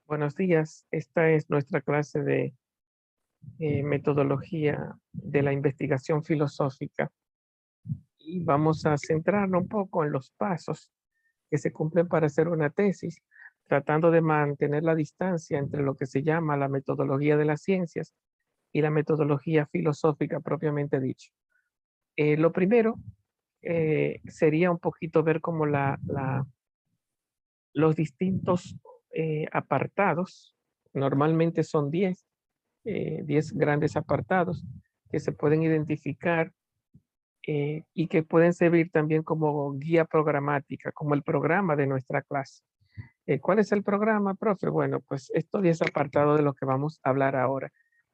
Buenos días. Esta es nuestra clase de metodología de la investigación filosófica y vamos a centrarnos un poco en los pasos que se cumplen para hacer una tesis, tratando de mantener la distancia entre lo que se llama la metodología de las ciencias y la metodología filosófica propiamente dicho. Lo primero sería un poquito ver cómo los distintos apartados, normalmente son 10 grandes apartados que se pueden identificar y que pueden servir también como guía programática, como el programa de nuestra clase. ¿Cuál es el programa, profe? Bueno, pues estos 10 apartados de los que vamos a hablar ahora,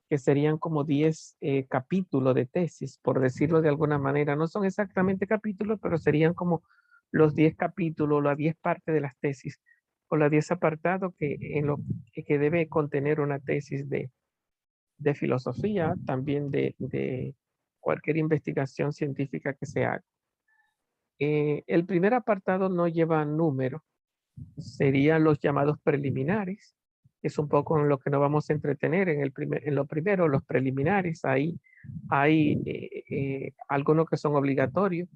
que serían como 10 capítulos de tesis, por decirlo de alguna manera. No son exactamente capítulos, pero serían como los 10 capítulos, las 10 partes de las tesis, o los 10 apartados que debe contener una tesis de filosofía, también de cualquier investigación científica que se haga. El primer apartado no lleva número, serían los llamados preliminares. Es un poco en lo que nos vamos a entretener en lo primero, los preliminares. Ahí hay algunos que son obligatorios,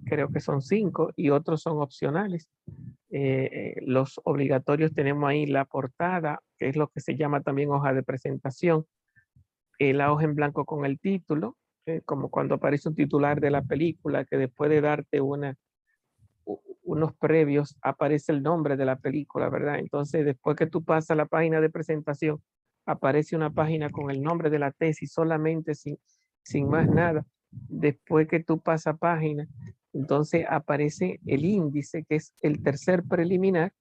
creo que son 5, y otros son opcionales. Los obligatorios tenemos ahí la portada, que es lo que se llama también hoja de presentación, la hoja en blanco con el título, como cuando aparece un titular de la película, que después de darte unos previos aparece el nombre de la película, ¿verdad? Entonces, después que tú pasas la página de presentación, aparece una página con el nombre de la tesis solamente, sin más nada. Después que tú pasas página, entonces aparece el índice, que es el tercer preliminar.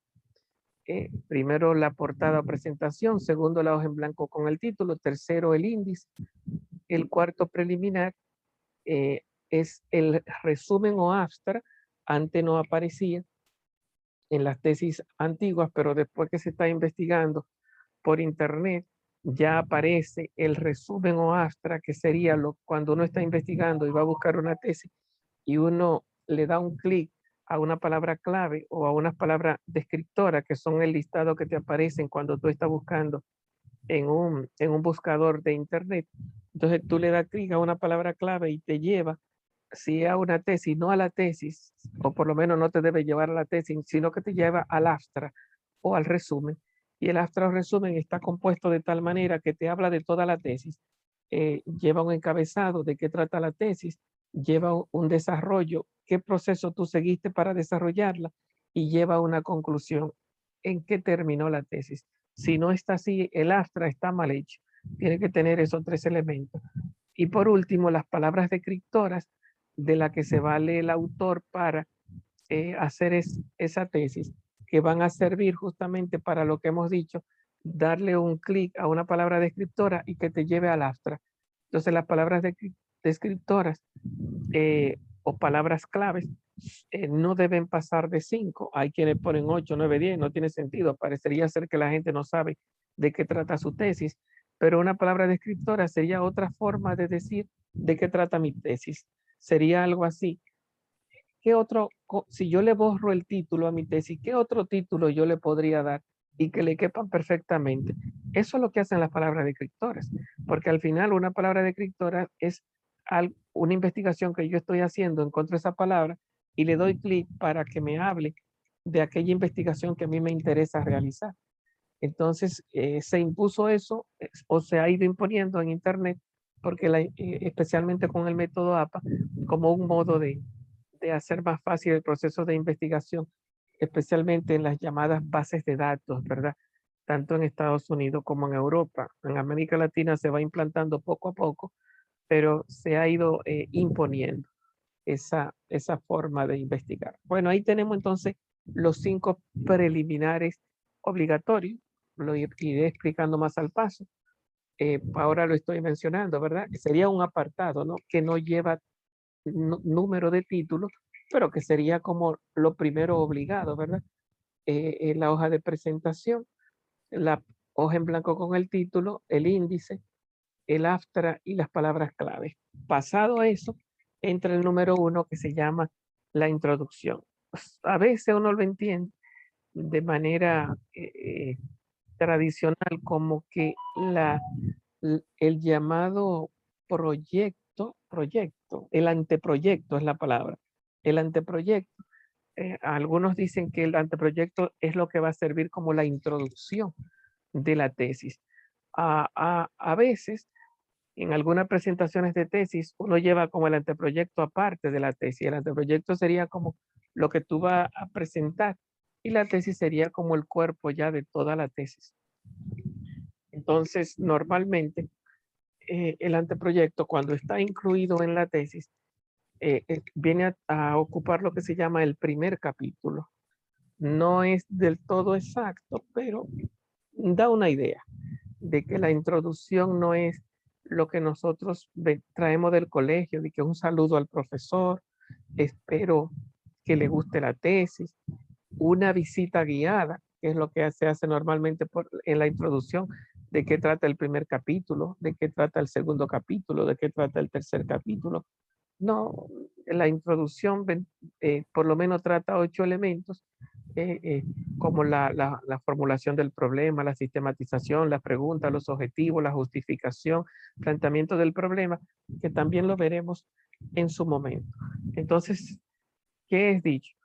Primero la portada o presentación, segundo la hoja en blanco con el título, tercero el índice, el cuarto preliminar es el resumen o abstract. Antes no aparecía en las tesis antiguas, pero después que se está investigando por internet, ya aparece el resumen o abstract, que sería cuando uno está investigando y va a buscar una tesis y uno le da un clic a una palabra clave o a unas palabras descriptoras, que son el listado que te aparecen cuando tú estás buscando en un buscador de internet. Entonces tú le das clic a una palabra clave y te lleva, si a una tesis, no a la tesis, o por lo menos no te debe llevar a la tesis, sino que te lleva al abstract o al resumen. Y el abstract o resumen está compuesto de tal manera que te habla de toda la tesis. Lleva un encabezado de qué trata la tesis, lleva un desarrollo, qué proceso tú seguiste para desarrollarla, y lleva una conclusión, en qué terminó la tesis. Si no está así, el abstract está mal hecho. Tiene que tener esos 3 elementos. Y por último, las palabras descriptoras de la que se vale el autor para hacer esa tesis, que van a servir justamente para lo que hemos dicho, darle un clic a una palabra descriptora y que te lleve al abstract. Entonces las palabras descriptoras o palabras claves no deben pasar de 5. Hay quienes ponen 8, 9, 10, no tiene sentido. Parecería ser que la gente no sabe de qué trata su tesis, pero una palabra descriptora sería otra forma de decir de qué trata mi tesis. Sería algo así: ¿qué otro, si yo le borro el título a mi tesis, qué otro título yo le podría dar y que le quepan perfectamente? Eso es lo que hacen las palabras descriptoras, porque al final una palabra descriptora es una investigación que yo estoy haciendo, encuentro esa palabra y le doy clic para que me hable de aquella investigación que a mí me interesa realizar. Entonces, se impuso eso, o se ha ido imponiendo en Internet, porque especialmente con el método APA, como un modo de hacer más fácil el proceso de investigación, especialmente en las llamadas bases de datos, ¿verdad? Tanto en Estados Unidos como en Europa. En América Latina se va implantando poco a poco, pero se ha ido imponiendo esa forma de investigar. Bueno, ahí tenemos entonces los 5 preliminares obligatorios. Lo iré explicando más al paso. Ahora lo estoy mencionando, ¿verdad? Sería un apartado, ¿no? Que no lleva número de títulos, pero que sería como lo primero obligado, ¿verdad? La hoja de presentación, la hoja en blanco con el título, el índice, el abstract y las palabras clave. Pasado eso, entra el número 1, que se llama la introducción. Pues, a veces uno lo entiende, de manera tradicional como que el llamado proyecto, el anteproyecto es la palabra. El anteproyecto, algunos dicen que el anteproyecto es lo que va a servir como la introducción de la tesis. A veces, en algunas presentaciones de tesis, uno lleva como el anteproyecto aparte de la tesis. El anteproyecto sería como lo que tú vas a presentar y la tesis sería como el cuerpo ya de toda la tesis. Entonces, normalmente, el anteproyecto, cuando está incluido en la tesis, viene a ocupar lo que se llama el primer capítulo. No es del todo exacto, pero da una idea de que la introducción no es lo que nosotros traemos del colegio, de que un saludo al profesor, espero que le guste la tesis, una visita guiada, que es lo que se hace normalmente en la introducción, de qué trata el primer capítulo, de qué trata el segundo capítulo, de qué trata el tercer capítulo. No, la introducción por lo menos trata 8 elementos, como la formulación del problema, la sistematización, la pregunta, los objetivos, la justificación, planteamiento del problema, que también lo veremos en su momento. Entonces, ¿qué es dicho?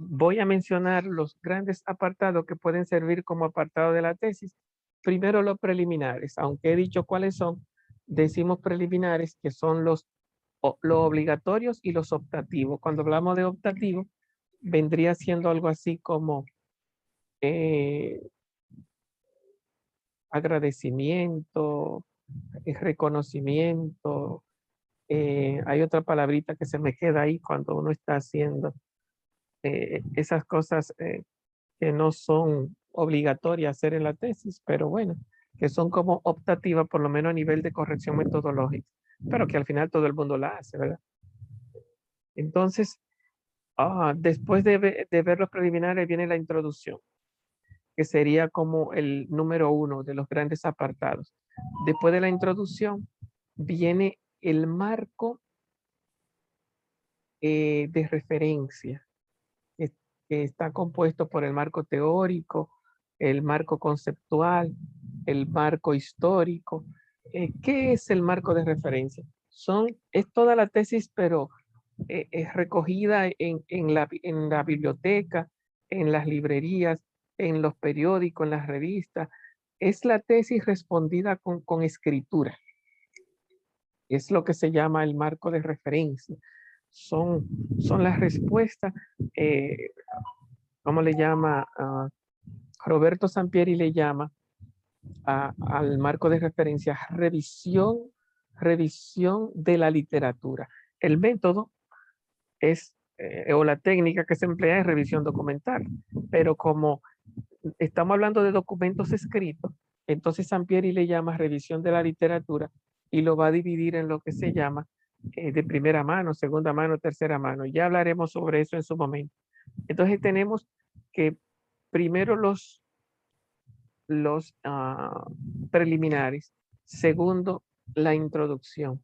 Voy a mencionar los grandes apartados que pueden servir como apartado de la tesis. Primero los preliminares, aunque he dicho cuáles son, decimos preliminares que son los obligatorios y los optativos. Cuando hablamos de optativo, vendría siendo algo así como eh, agradecimiento, reconocimiento. Hay otra palabrita que se me queda ahí cuando uno está haciendo esas cosas que no son obligatorias hacer en la tesis, pero bueno, que son como optativas, por lo menos a nivel de corrección metodológica, pero que al final todo el mundo la hace, ¿verdad? Entonces, después de ver los preliminares viene la introducción, que sería como el número 1 de los grandes apartados. Después de la introducción viene el marco de referencia, que, que está compuesto por el marco teórico, el marco conceptual, el marco histórico. ¿Qué es el marco de referencia? Es toda la tesis, pero es recogida en la biblioteca, en las librerías, en los periódicos, en las revistas. Es la tesis respondida con escritura. Es lo que se llama el marco de referencia. Son, son las respuestas, ¿cómo le llama? Roberto Sampieri le llama al marco de referencia revisión de la literatura. El método es, o la técnica que se emplea es revisión documental, pero como estamos hablando de documentos escritos, entonces Sampieri le llama revisión de la literatura y lo va a dividir en lo que se llama de primera mano, segunda mano, tercera mano. Ya hablaremos sobre eso en su momento. Entonces tenemos que primero los preliminares, segundo, la introducción,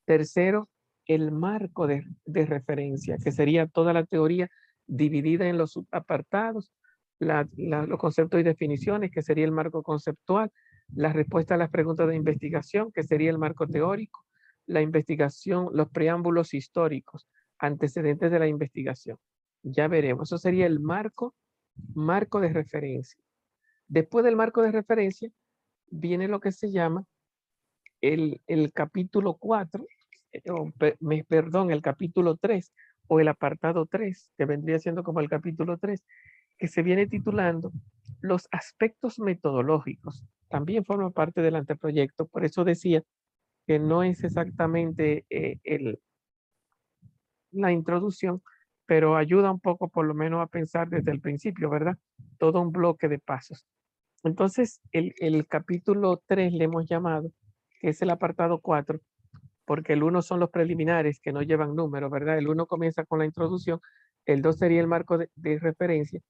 tercero, el marco de referencia, que sería toda la teoría dividida en los apartados, los conceptos y definiciones, que sería el marco conceptual, la respuesta a las preguntas de investigación, que sería el marco teórico, la investigación, los preámbulos históricos, antecedentes de la investigación. Ya veremos, eso sería el marco de referencia. Después del marco de referencia viene lo que se llama el capítulo 4, perdón, el capítulo 3 o el apartado 3, que vendría siendo como el capítulo 3, que se viene titulando los aspectos metodológicos. También forma parte del anteproyecto, por eso decía que no es exactamente la introducción, pero ayuda un poco por lo menos a pensar desde el principio, ¿verdad? Todo un bloque de pasos. Entonces, el capítulo 3 le hemos llamado, que es el apartado 4, porque el 1 son los preliminares que no llevan número, ¿verdad? El 1 comienza con la introducción, el 2 sería el marco de referencia,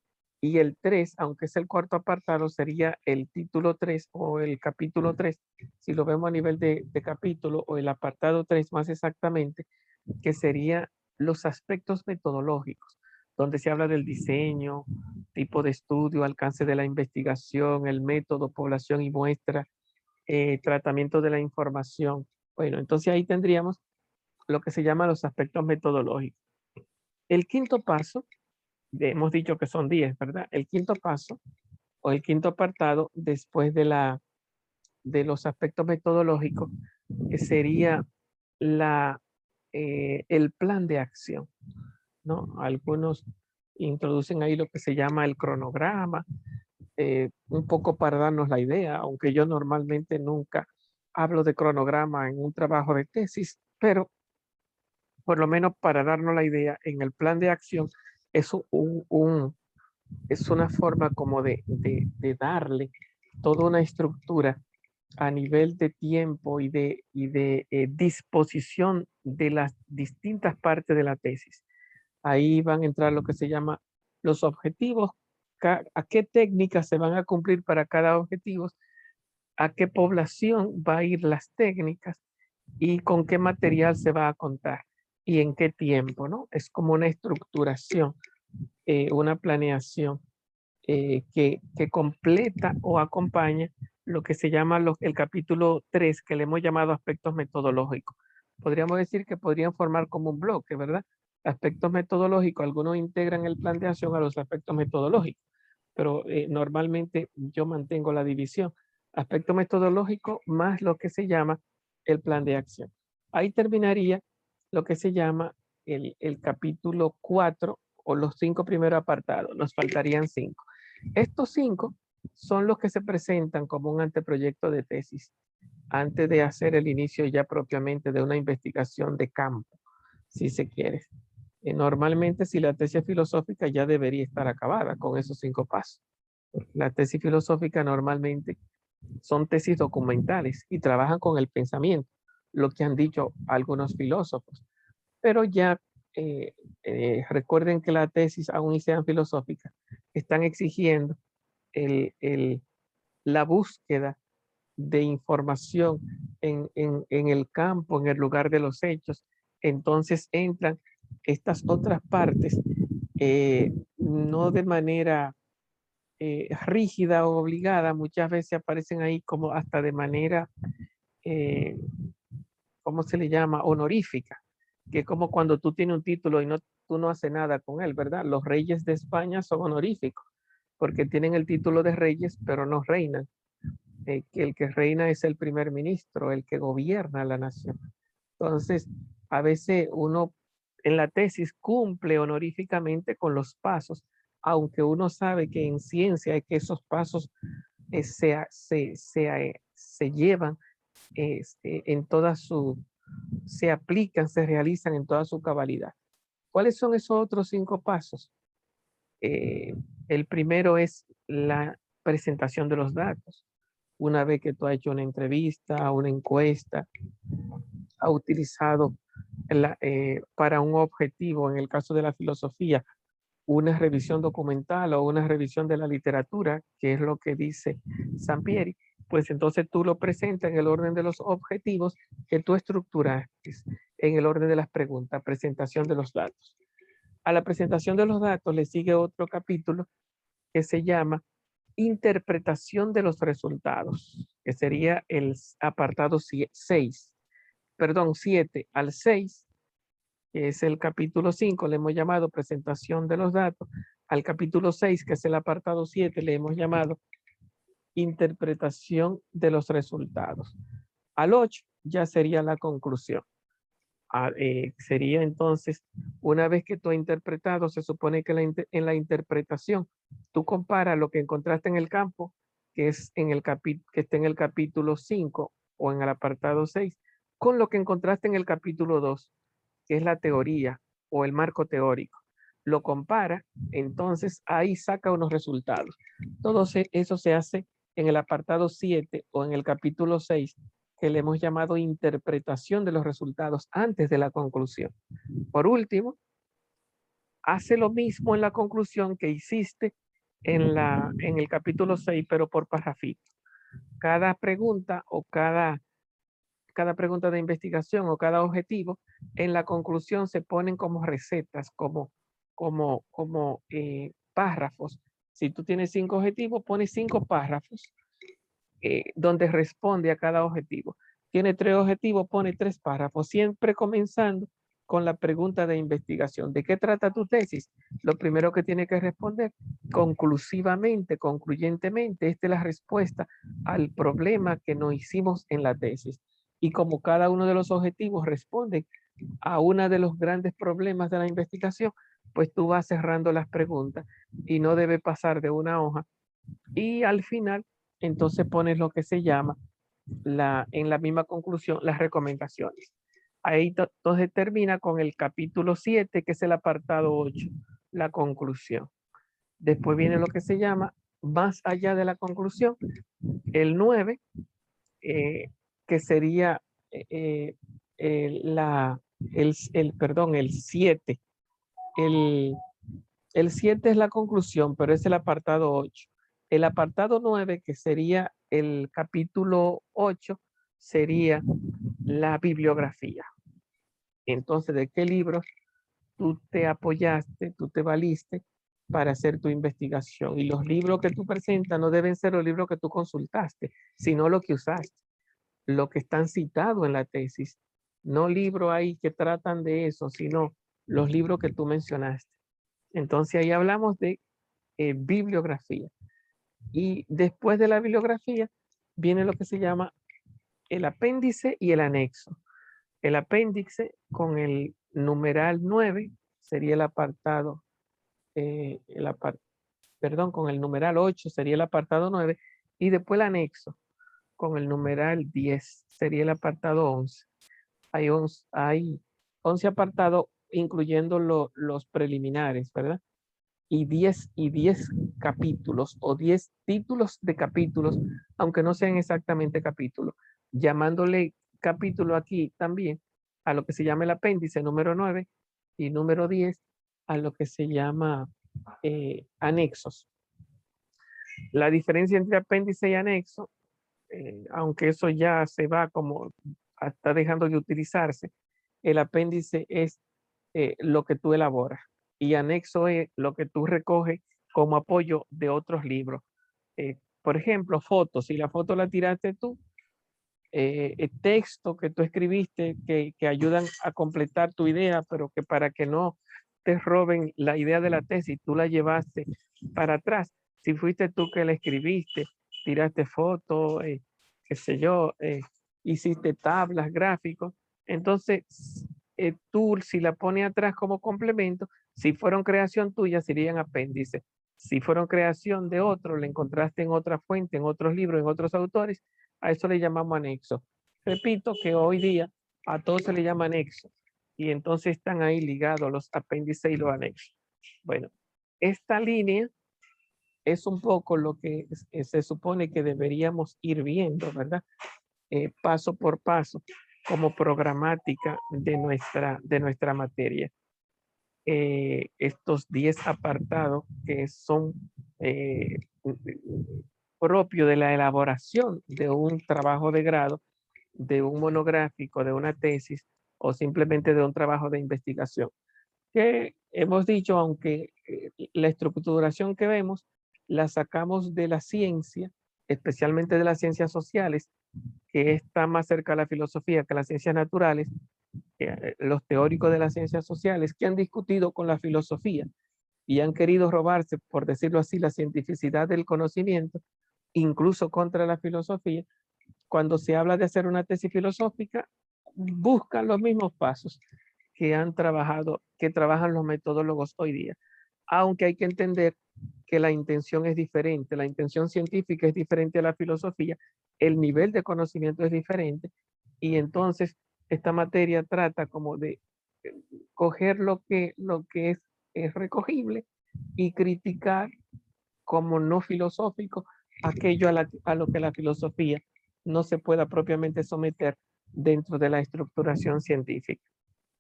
y el 3, aunque es el cuarto apartado, sería el título 3 o el capítulo 3, si lo vemos a nivel de capítulo, o el apartado 3 más exactamente, que sería los aspectos metodológicos. donde se habla del diseño, tipo de estudio, alcance de la investigación, el método, población y muestra, tratamiento de la información. Bueno, entonces ahí tendríamos lo que se llama los aspectos metodológicos. El quinto paso, hemos dicho que son 10, ¿verdad? El quinto paso o el quinto apartado después de los aspectos metodológicos sería el plan de acción, ¿no? Algunos introducen ahí lo que se llama el cronograma, un poco para darnos la idea, aunque yo normalmente nunca hablo de cronograma en un trabajo de tesis, pero por lo menos para darnos la idea, en el plan de acción es, es una forma como de darle toda una estructura a nivel de tiempo y de disposición de las distintas partes de la tesis. Ahí van a entrar lo que se llama los objetivos, a qué técnicas se van a cumplir para cada objetivo, a qué población va a ir las técnicas y con qué material se va a contar y en qué tiempo, ¿no? Es como una estructuración, una planeación que completa o acompaña lo que se llama el capítulo 3, que le hemos llamado aspectos metodológicos. Podríamos decir que podrían formar como un bloque, ¿verdad? Aspectos metodológicos, algunos integran el plan de acción a los aspectos metodológicos, pero normalmente yo mantengo la división. Aspecto metodológico más lo que se llama el plan de acción. Ahí terminaría lo que se llama el capítulo 4 o los 5 primeros apartados. Nos faltarían 5. Estos 5 son los que se presentan como un anteproyecto de tesis antes de hacer el inicio ya propiamente de una investigación de campo, si se quiere. Normalmente, si la tesis filosófica ya debería estar acabada con esos 5 pasos. La tesis filosófica normalmente son tesis documentales y trabajan con el pensamiento, lo que han dicho algunos filósofos. Pero ya recuerden que la tesis, aún y sean filosóficas, están exigiendo el, el, la búsqueda de información en el campo, en el lugar de los hechos. Entonces entran estas otras partes, no de manera rígida o obligada, muchas veces aparecen ahí como hasta de manera, eh, ¿cómo se le llama? Honorífica, que es como cuando tú tienes un título y no, tú no haces nada con él, ¿verdad? Los reyes de España son honoríficos, porque tienen el título de reyes, pero no reinan. Que el que reina es el primer ministro, el que gobierna la nación. Entonces, a veces uno en la tesis cumple honoríficamente con los pasos, aunque uno sabe que en ciencia es que esos pasos se llevan en toda su, se aplican, se realizan en toda su cabalidad. ¿Cuáles son esos otros 5 pasos? El primero es la presentación de los datos. Una vez que tú has hecho una entrevista, una encuesta, ha utilizado para un objetivo, en el caso de la filosofía, una revisión documental o una revisión de la literatura, que es lo que dice Sampieri, pues entonces tú lo presentas en el orden de los objetivos que tú estructuraste, en el orden de las preguntas, presentación de los datos. A la presentación de los datos le sigue otro capítulo que se llama interpretación de los resultados, que sería el apartado 6, perdón, 7 al 6, que es el capítulo 5, le hemos llamado presentación de los datos. Al capítulo 6, que es el apartado 7, le hemos llamado interpretación de los resultados. Al 8 ya sería la conclusión. Sería entonces, una vez que tú has interpretado, se supone que en la interpretación tú comparas lo que encontraste en el campo, que, es en el que está en el capítulo 5 o en el apartado 6, con lo que encontraste en el capítulo 2, que es la teoría o el marco teórico. Lo compara, entonces ahí saca unos resultados. Todo eso se hace en el apartado 7 o en el capítulo 6, que le hemos llamado interpretación de los resultados antes de la conclusión. Por último, hace lo mismo en la conclusión que hiciste en el capítulo 6, pero por parrafito. Cada pregunta o cada pregunta de investigación o cada objetivo, en la conclusión se ponen como recetas, como como párrafos. Si tú tienes 5 objetivos, pones 5 párrafos donde responde a cada objetivo. Tiene 3 objetivos, pone 3 párrafos, siempre comenzando con la pregunta de investigación. ¿De qué trata tu tesis? Lo primero que tiene que responder conclusivamente, concluyentemente, esta es la respuesta al problema que nos hicimos en la tesis. Y como cada uno de los objetivos responde a uno de los grandes problemas de la investigación, pues tú vas cerrando las preguntas y no debe pasar de una hoja. Y al final, entonces pones lo que se llama en la misma conclusión, las recomendaciones. Ahí entonces termina con el capítulo 7, que es el apartado 8, la conclusión. Después viene lo que se llama, más allá de la conclusión, el 9, que sería el 7. El 7 es la conclusión, pero es el apartado 8. El apartado 9, que sería el capítulo 8, sería la bibliografía. Entonces, ¿de qué libros tú te apoyaste, tú te valiste para hacer tu investigación? Y los libros que tú presentas no deben ser los libros que tú consultaste, sino lo que usaste, lo que están citados en la tesis. No libros ahí que tratan de eso, sino los libros que tú mencionaste. Entonces ahí hablamos de bibliografía. Y después de la bibliografía viene lo que se llama el apéndice y el anexo. El apéndice con el numeral 9 sería el apartado, perdón, con el numeral 8 sería el apartado 9 y después el anexo con el numeral 10 sería el apartado 11. Hay 11 apartados incluyendo los preliminares, ¿verdad? Y 10 capítulos o 10 títulos de capítulos, aunque no sean exactamente capítulos, llamándole capítulo aquí también a lo que se llama el apéndice número 9 y número 10 a lo que se llama anexos. La diferencia entre apéndice y anexo, aunque eso ya se va como, está dejando de utilizarse, el apéndice es lo que tú elaboras y anexo es lo que tú recoges como apoyo de otros libros. Por ejemplo, fotos, si la foto la tiraste tú, el texto que tú escribiste que ayudan a completar tu idea, pero que para que no te roben la idea de la tesis, tú la llevaste para atrás. Si fuiste tú que la escribiste, tiraste fotos, qué sé yo, hiciste tablas, gráficos, entonces tú si la pones atrás como complemento, si fueron creación tuya, serían apéndices. Si fueron creación de otro, le encontraste en otra fuente, en otros libros, en otros autores, a eso le llamamos anexo. Repito que hoy día a todo se le llama anexo y entonces están ahí ligados los apéndices y los anexos. Bueno, esta línea es un poco lo que se supone que deberíamos ir viendo, ¿verdad? Paso por paso, como programática de nuestra materia. Estos 10 apartados que son propios de la elaboración de un trabajo de grado, de un monográfico, de una tesis o simplemente de un trabajo de investigación. Que hemos dicho, aunque la estructuración que vemos la sacamos de la ciencia, especialmente de las ciencias sociales, que está más cerca de la filosofía que las ciencias naturales, los teóricos de las ciencias sociales que han discutido con la filosofía y han querido robarse, por decirlo así, la cientificidad del conocimiento, incluso contra la filosofía, cuando se habla de hacer una tesis filosófica, buscan los mismos pasos que han trabajado, que trabajan los metodólogos hoy día. Aunque hay que entender que la intención es diferente, la intención científica es diferente a la filosofía, el nivel de conocimiento es diferente y entonces esta materia trata como de coger lo que es recogible y criticar como no filosófico aquello a lo que la filosofía no se pueda propiamente someter dentro de la estructuración científica.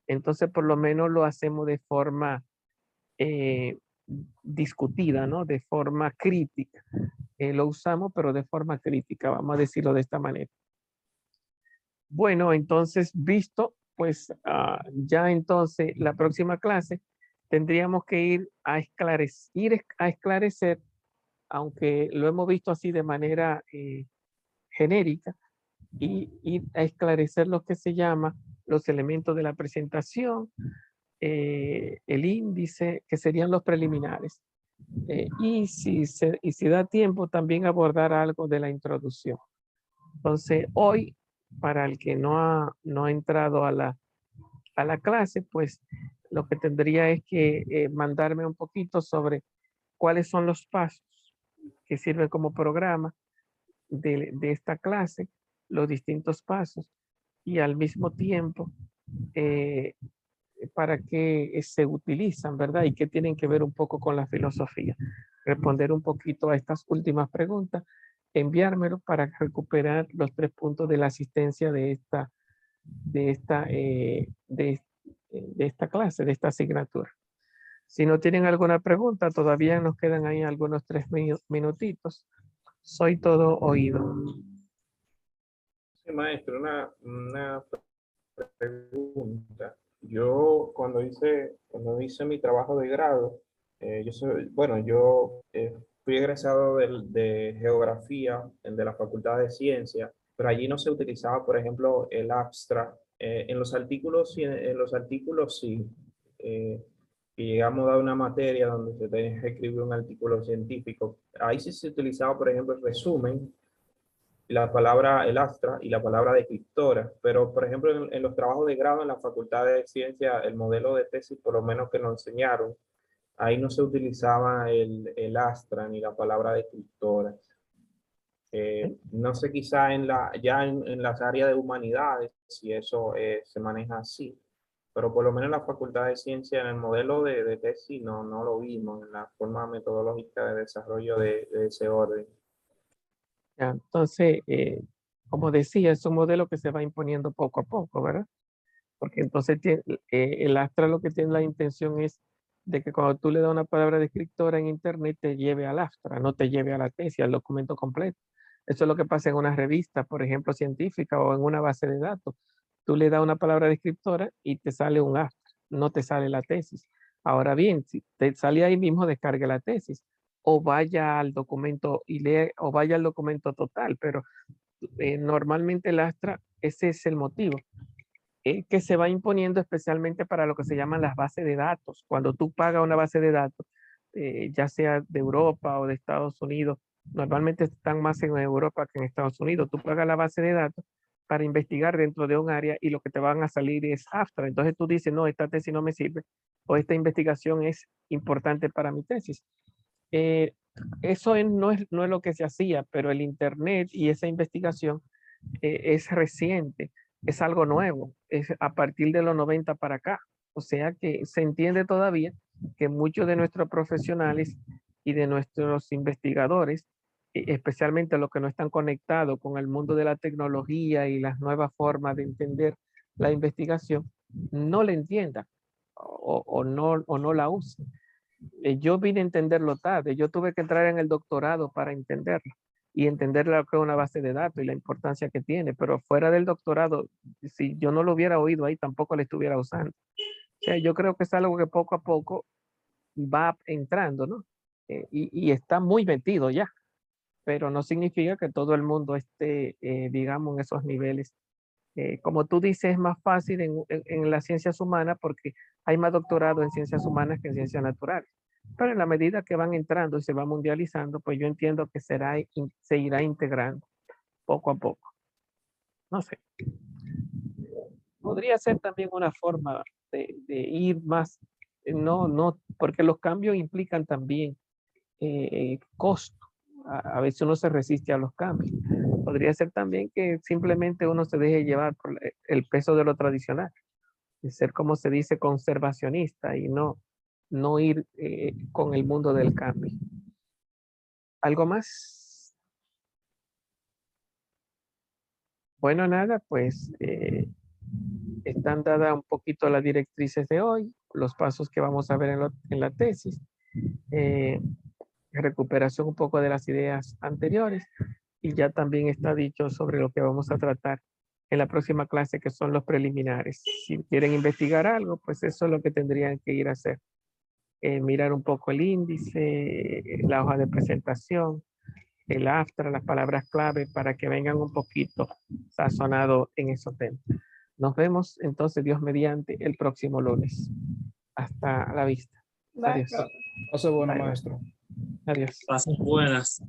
Entonces, por lo menos lo hacemos de forma eh, discutida, ¿no? De forma crítica. Lo usamos, pero de forma crítica, vamos a decirlo de esta manera. Bueno, entonces, visto, pues ya entonces la próxima clase tendríamos que ir a esclarecer, aunque lo hemos visto así de manera genérica, y ir a esclarecer lo que se llama los elementos de la presentación, el índice, que serían los preliminares. Y si da tiempo, también abordar algo de la introducción. Entonces, hoy, para el que no ha entrado a la clase, pues lo que tendría es que mandarme un poquito sobre cuáles son los pasos que sirven como programa de esta clase, los distintos pasos, y al mismo tiempo eh, para qué se utilizan, ¿verdad? Y qué tienen que ver un poco con la filosofía. Responder un poquito a estas últimas preguntas, enviármelo para recuperar los 3 puntos de la asistencia de esta, de esta clase, de esta asignatura. Si no tienen alguna pregunta, todavía nos quedan ahí algunos 3 minutitos. Soy todo oído. Sí, maestro, una pregunta. Yo cuando hice mi trabajo de grado, yo fui egresado de geografía de la Facultad de Ciencias, pero allí no se utilizaba, por ejemplo, el abstract. En los artículos, en los artículos sí. Y llegamos a dar una materia donde se tenía que escribir un artículo científico. Ahí sí se utilizaba, por ejemplo, el resumen, la palabra elastra y la palabra descriptora, pero por ejemplo en los trabajos de grado en la Facultad de Ciencia, el modelo de tesis, por lo menos que nos enseñaron, ahí no se utilizaba el astra ni la palabra descriptora. No sé quizá en las áreas de humanidades si eso se maneja así, pero por lo menos en la Facultad de Ciencia, en el modelo de tesis, no lo vimos, en la forma metodológica de desarrollo de ese orden. Ya, entonces, como decía, es un modelo que se va imponiendo poco a poco, ¿verdad? Porque entonces el Astra lo que tiene la intención es de que cuando tú le das una palabra descriptora en internet te lleve al Astra, no te lleve a la tesis, al documento completo. Eso es lo que pasa en una revista, por ejemplo, científica o en una base de datos. Tú le das una palabra descriptora y te sale un Astra, no te sale la tesis. Ahora bien, si te sale ahí mismo, descargue la tesis o vaya al documento y lee o vaya al documento total, pero normalmente el Astra, ese es el motivo que se va imponiendo especialmente para lo que se llaman las bases de datos. Cuando tú pagas una base de datos, ya sea de Europa o de Estados Unidos, normalmente están más en Europa que en Estados Unidos. Tú pagas la base de datos para investigar dentro de un área y lo que te van a salir es abstract. Entonces tú dices, no, esta tesis no me sirve o esta investigación es importante para mi tesis. Eh, eso no es lo que se hacía, pero el Internet y esa investigación es reciente, es algo nuevo, es a partir de los 90 para acá. O sea que se entiende todavía que muchos de nuestros profesionales y de nuestros investigadores, especialmente los que no están conectados con el mundo de la tecnología y las nuevas formas de entender la investigación, no la entiendan o no la usen. Yo vine a entenderlo tarde, yo tuve que entrar en el doctorado para entenderlo y entender lo que es una base de datos y la importancia que tiene, pero fuera del doctorado, si yo no lo hubiera oído ahí, tampoco lo estuviera usando. O sea, yo creo que es algo que poco a poco va entrando, ¿no? Y está muy metido ya, pero no significa que todo el mundo esté, digamos, en esos niveles. Como tú dices, es más fácil en las ciencias humanas porque hay más doctorado en ciencias humanas que en ciencias naturales. Pero en la medida que van entrando y se va mundializando, pues yo entiendo que se irá integrando poco a poco. No sé. Podría ser también una forma de ir más, porque los cambios implican también costo. A veces uno se resiste a los cambios. Podría ser también que simplemente uno se deje llevar por el peso de lo tradicional, de ser, como se dice, conservacionista y no ir con el mundo del cambio. ¿Algo más? Bueno, nada, pues están dadas un poquito las directrices de hoy, los pasos que vamos a ver en la tesis, eh, recuperación un poco de las ideas anteriores y ya también está dicho sobre lo que vamos a tratar en la próxima clase, que son los preliminares. Si quieren investigar algo, pues eso es lo que tendrían que ir a hacer mirar un poco el índice, la hoja de presentación, el after, las palabras clave para que vengan un poquito sazonados en esos temas. Nos vemos entonces, Dios mediante, el próximo lunes. Hasta la vista. Bye, Adiós. profe. Pase bueno, Bye, bye. maestro. Adiós. Pasen buenas.